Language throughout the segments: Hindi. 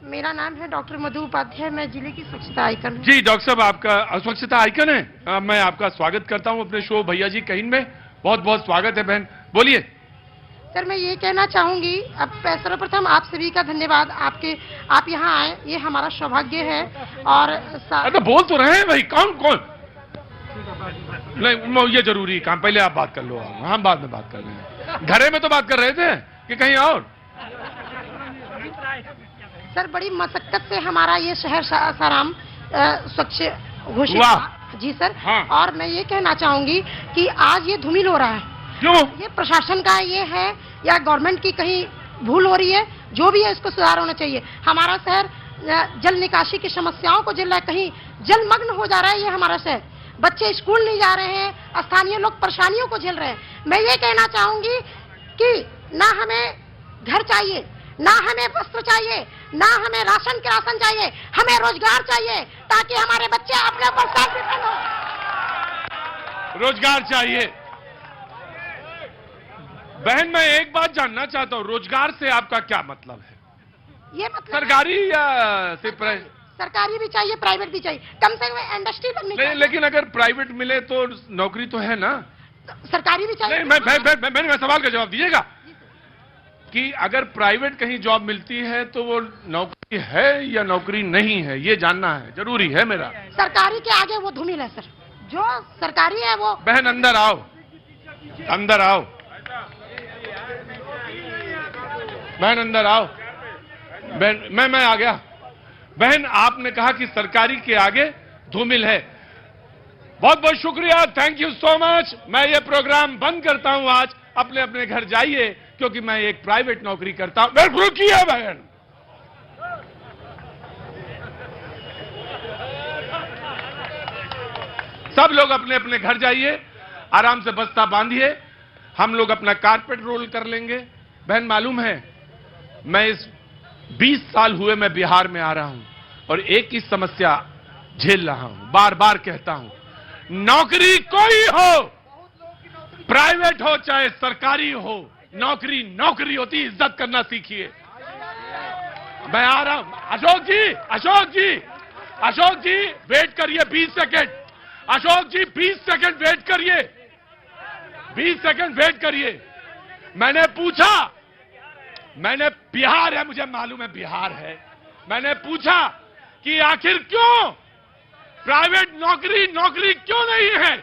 मेरा नाम है डॉक्टर मधु उपाध्याय, मैं जिले की स्वच्छता आइकन हूँ। जी डॉक्टर साहब, आपका स्वच्छता आइकन है। मैं आपका स्वागत करता हूं अपने शो भैया जी कहीं में। बहुत बहुत स्वागत है बहन, बोलिए। सर मैं ये कहना चाहूंगी, अब सर्वप्रथम आप सभी का धन्यवाद, आप यहाँ आए, ये हमारा सौभाग्य है। और अरे बोल तो रहे हैं भाई, कौन कौन नहीं, ये जरूरी काम, पहले आप बात कर लो, हम बाद में बात कर रहे हैं। घरे में तो बात कर रहे थे कि कहीं और? सर बड़ी मशक्कत से हमारा ये शहर सासाराम स्वच्छ घोषित हुआ। हुआ। जी सर। हाँ। और मैं ये कहना चाहूंगी कि आज ये धूमिल हो रहा है, क्यों? ये प्रशासन का ये है या गवर्नमेंट की कहीं भूल हो रही है? जो भी है इसको सुधार होना चाहिए। हमारा शहर जल निकासी की समस्याओं को झेल रहा है, कहीं जलमग्न हो जा रहा है ये हमारा शहर। बच्चे स्कूल नहीं जा रहे हैं, स्थानीय लोग परेशानियों को झेल रहे हैं। मैं ये कहना चाहूंगी कि ना हमें घर चाहिए, ना हमें वस्त्र चाहिए, ना हमें राशन के राशन चाहिए, हमें रोजगार चाहिए ताकि हमारे बच्चे अपने ऊपर सेल्फ डिपेंड हो। रोजगार चाहिए। बहन मैं एक बात जानना चाहता हूं, रोजगार से आपका क्या मतलब है? ये मतलब सरकारी या सिर्फ सरकारी भी चाहिए, प्राइवेट भी चाहिए, कम से कम इंडस्ट्री बननी चाहिए। लेकिन अगर प्राइवेट मिले तो नौकरी तो है ना? सरकारी भी चाहिए। नहीं, मैं सवाल का जवाब दीजिएगा कि अगर प्राइवेट कहीं जॉब मिलती है तो वो नौकरी है या नौकरी नहीं है, ये जानना है, जरूरी है मेरा। सरकारी के आगे वो धूमिल है सर, जो सरकारी है वो। बहन अंदर आओ, अंदर आओ, बहन अंदर आओ। बहन मैं आ गया। बहन आपने कहा कि सरकारी के आगे धूमिल है। बहुत बहुत शुक्रिया, थैंक यू सो मच। मैं ये प्रोग्राम बंद करता हूं आज, अपने अपने घर जाइए, क्योंकि मैं एक प्राइवेट नौकरी करता हूं। रुकिए बहन, सब लोग अपने अपने घर जाइए, आराम से बस्ता बांधिए, हम लोग अपना कारपेट रोल कर लेंगे। बहन मालूम है, मैं इस 20 साल हुए मैं बिहार में आ रहा हूं और एक ही समस्या झेल रहा हूं, बार बार कहता हूं, नौकरी कोई हो, प्राइवेट हो चाहे सरकारी हो, नौकरी नौकरी होती, इज्जत करना सीखिए। मैं आ रहा हूं। अशोक जी, अशोक जी, अशोक जी वेट करिए 20 सेकंड। अशोक जी 20 सेकंड वेट करिए, 20 सेकंड वेट करिए। मैंने पूछा, मैंने बिहार है, मुझे मालूम है बिहार है, मैंने पूछा कि आखिर क्यों प्राइवेट नौकरी क्यों नहीं है?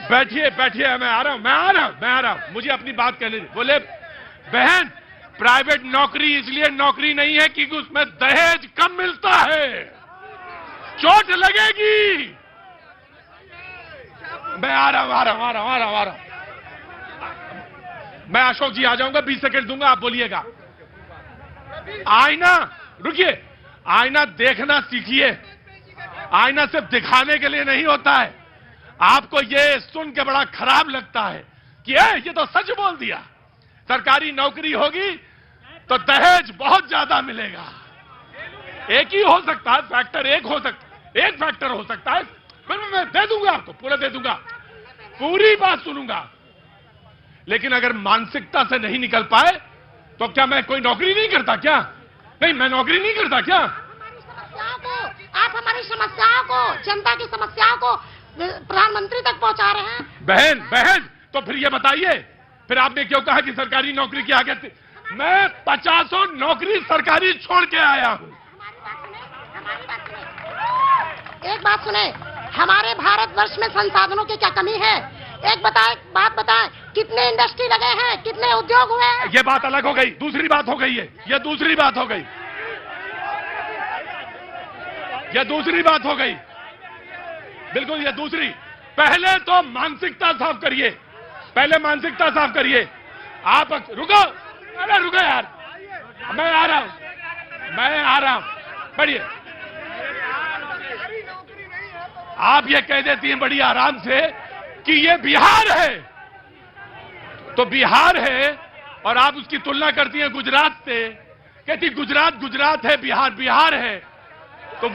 बैठिए बैठिए, मैं आ रहा हूं, मुझे अपनी बात कहने दीजिए। बोले बहन प्राइवेट नौकरी इसलिए नौकरी नहीं है क्योंकि उसमें दहेज कम मिलता है, चोट लगेगी। मैं आ रहा हूं। मैं अशोक जी आ जाऊंगा, 20 सेकंड दूंगा, आप बोलिएगा। आईना, रुकिए, आईना देखना सीखिए। आईना सिर्फ दिखाने के लिए नहीं होता है। आपको ये सुन के बड़ा खराब लगता है कि ये तो सच बोल दिया, सरकारी नौकरी होगी तो दहेज बहुत ज्यादा मिलेगा। एक ही हो सकता है फैक्टर, एक फैक्टर हो सकता है। फिर मैं दे दूंगा आपको, पूरा दे दूंगा, पूरी बात सुनूंगा। लेकिन अगर मानसिकता से नहीं निकल पाए तो क्या मैं कोई नौकरी नहीं करता क्या? नहीं, मैं नौकरी नहीं करता क्या? आप हमारी समस्याओं को, जनता की समस्याओं को प्रधानमंत्री तक पहुंचा रहे हैं। बहन तो फिर ये बताइए, फिर आपने क्यों कहा कि सरकारी नौकरी के आगे? मैं 50 नौकरी सरकारी छोड़ के आया हूं। एक बात सुने, हमारे भारतवर्ष में संसाधनों की क्या कमी है? एक बात बताएं, कितने इंडस्ट्री लगे हैं, कितने उद्योग हुए हैं? ये बात अलग हो गई, दूसरी बात हो गई है, ये दूसरी बात हो गई, ये दूसरी बात हो गई, बिल्कुल ये दूसरी। पहले तो मानसिकता साफ करिए, पहले मानसिकता साफ करिए। आप रुको, अरे रुको यार, मैं आ रहा हूं, बढ़िए। आप ये कह देती हैं बड़ी आराम से कि ये बिहार है, तो बिहार है और आप उसकी तुलना करती हैं गुजरात से, कहती गुजरात है, बिहार है। तो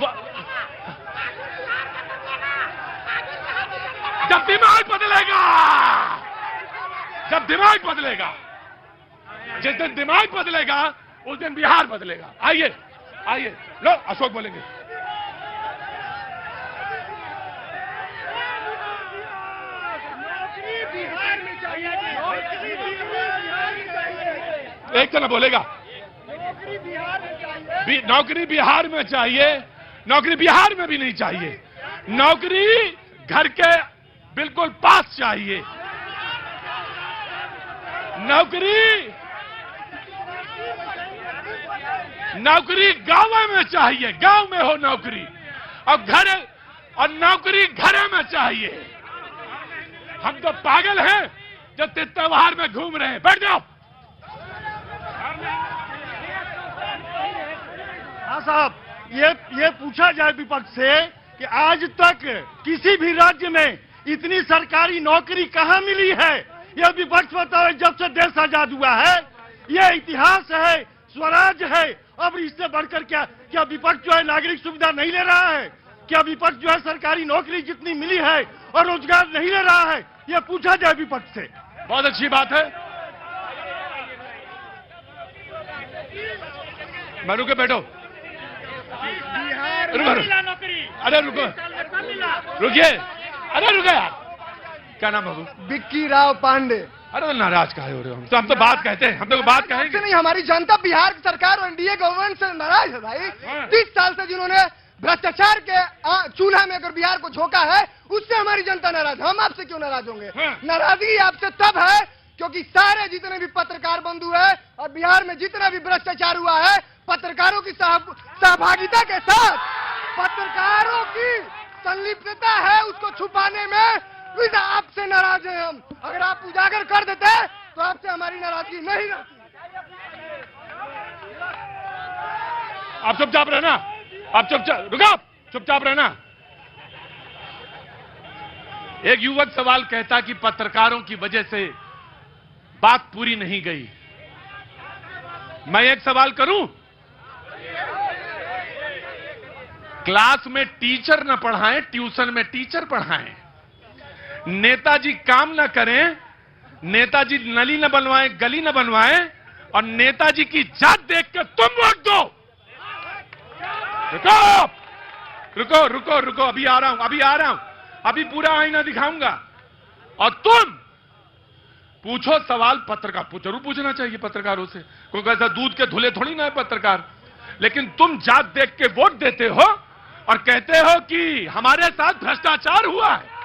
जब दिमाग बदलेगा, जब दिमाग बदलेगा, जिस दिन दिमाग बदलेगा उस दिन बिहार बदलेगा। आइए आइए, लो अशोक बोलेंगे। एक जना बोलेगा नौकरी बिहार में चाहिए। नौकरी बिहार में भी नहीं चाहिए, नौकरी घर के बिल्कुल पास चाहिए। नौकरी गांव में चाहिए, गांव में हो नौकरी, और नौकरी घर में चाहिए। हम तो पागल हैं जो त्योहार में घूम रहे हैं। बैठ जाओ। हाँ साहब, ये पूछा जाए विपक्ष से कि आज तक किसी भी राज्य में इतनी सरकारी नौकरी कहां मिली है? यह विपक्ष बताओ। जब से देश आजाद हुआ है, यह इतिहास है, स्वराज है। अब इससे बढ़कर क्या विपक्ष जो है नागरिक सुविधा नहीं ले रहा है? क्या विपक्ष जो है सरकारी नौकरी जितनी मिली है और रोजगार नहीं ले रहा है? यह पूछा जाए विपक्ष से। बहुत अच्छी बात है। मनु के बैठो। अरे रुको, रुकिए, अरे रुको यार। क्या नाम है? विक्की राव पांडे। अरे तो नाराज काहे हो रहे हो? हम तो बात कहते हैं, हम तो बात कहेंगे नहीं। हमारी जनता बिहार सरकार और एनडीए गवर्नमेंट से नाराज है भाई। 30 साल से जिन्होंने भ्रष्टाचार के चूल्हा में अगर बिहार को झोंका है, उससे हमारी जनता नाराज। हम आपसे क्यों नाराज होंगे? नाराजगी आपसे तब है क्योंकि सारे जितने भी पत्रकार बंधु है और बिहार में जितना भी भ्रष्टाचार हुआ है, पत्रकारों की सहभागिता के साथ पत्रकारों की संलिप्तता है, उसको छुपाने में आपसे नाराज हैं हम। अगर आप उजागर कर देते तो आपसे हमारी नाराजगी नहीं रहती। आप चुपचाप रहना, आप रुको, चुपचाप रहना। एक युवक सवाल कहता कि पत्रकारों की वजह से बात पूरी नहीं गई। मैं एक सवाल करूं, क्लास में टीचर न पढ़ाएं, ट्यूशन में टीचर पढ़ाएं। नेताजी काम न करें, नेताजी नली न बनवाएं, गली न बनवाएं, और नेताजी की जात देख के तुम वोट दो। रुको रुको रुको रुको, अभी आ रहा हूं, अभी पूरा आईना दिखाऊंगा। और तुम पूछो सवाल, पत्रकार जरूर पूछना चाहिए पत्रकारों से, क्योंकि ऐसा दूध के धुले थोड़ी ना है पत्रकार। लेकिन तुम जात देख के वोट देते हो और कहते हो कि हमारे साथ भ्रष्टाचार हुआ है।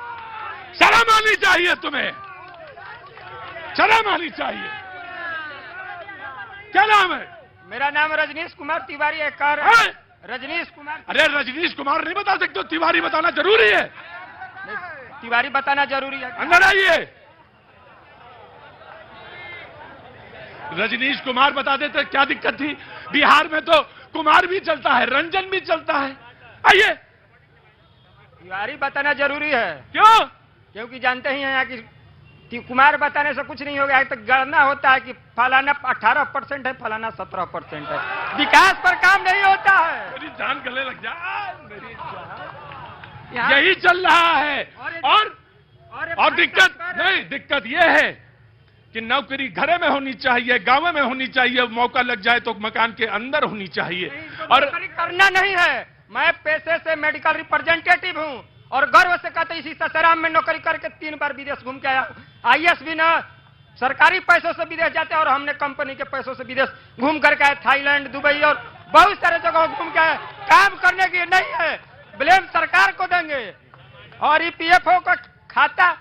शर्म आनी चाहिए तुम्हें, शर्म आनी चाहिए। क्या नाम है? मेरा नाम रजनीश कुमार तिवारी है। रजनीश कुमार। अरे रजनीश कुमार नहीं बता सकते, तिवारी बताना जरूरी है। तिवारी बताना जरूरी है। अंदर आइए। रजनीश कुमार बता देते क्या दिक्कत थी? बिहार में तो कुमार भी चलता है, रंजन भी चलता है। आइए। तिवारी बताना जरूरी है। क्यों? क्योंकि जानते ही हैं यहाँ कि कुमार बताने से कुछ नहीं होगा। तो गणना होता है कि फलाना 18% है, फलाना 17% है। विकास पर काम नहीं होता है। मेरी जान गले लग जा, मेरी जान। यही चल रहा है। और दिक्कत नहीं, दिक्कत यह है कि नौकरी घरे में होनी चाहिए, गांव में होनी चाहिए, मौका लग जाए तो मकान के अंदर होनी चाहिए। और करना नहीं है। मैं पेशे से मेडिकल रिप्रेजेंटेटिव हूं और गर्व से कहते इसी ससाराम में नौकरी करके 3 बार विदेश घूम के आया। आईएएस भी ना सरकारी पैसों से विदेश जाते हैं और हमने कंपनी के पैसों से विदेश घूम करके आए। थाईलैंड, दुबई और बहुत सारे जगह घूम के आए। काम करने की नहीं है, ब्लेम सरकार को देंगे। और ईपीएफओ का खाता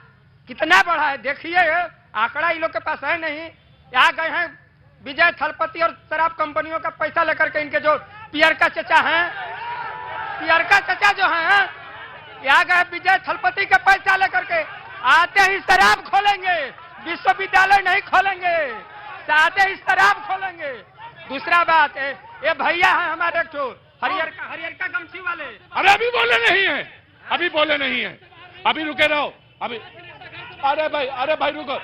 कितना बढ़ा है देखिए, आंकड़ा इन लोग के पास है नहीं। यहाँ गए हैं विजय थलपति और शराब कंपनियों का पैसा लेकर के, इनके जो पियरका चचा हैं, पियरका चचा जो हैं, यहाँ गए विजय थलपति के पैसा लेकर के, आते ही शराब खोलेंगे, विश्वविद्यालय नहीं खोलेंगे, आते ही शराब खोलेंगे। दूसरा बात है, ये भैया है हमारे एक हरियर का गमछी वाले। अरे अभी बोले नहीं है, अभी बोले नहीं है, अभी रुके रहो। अभी अरे भाई रुको।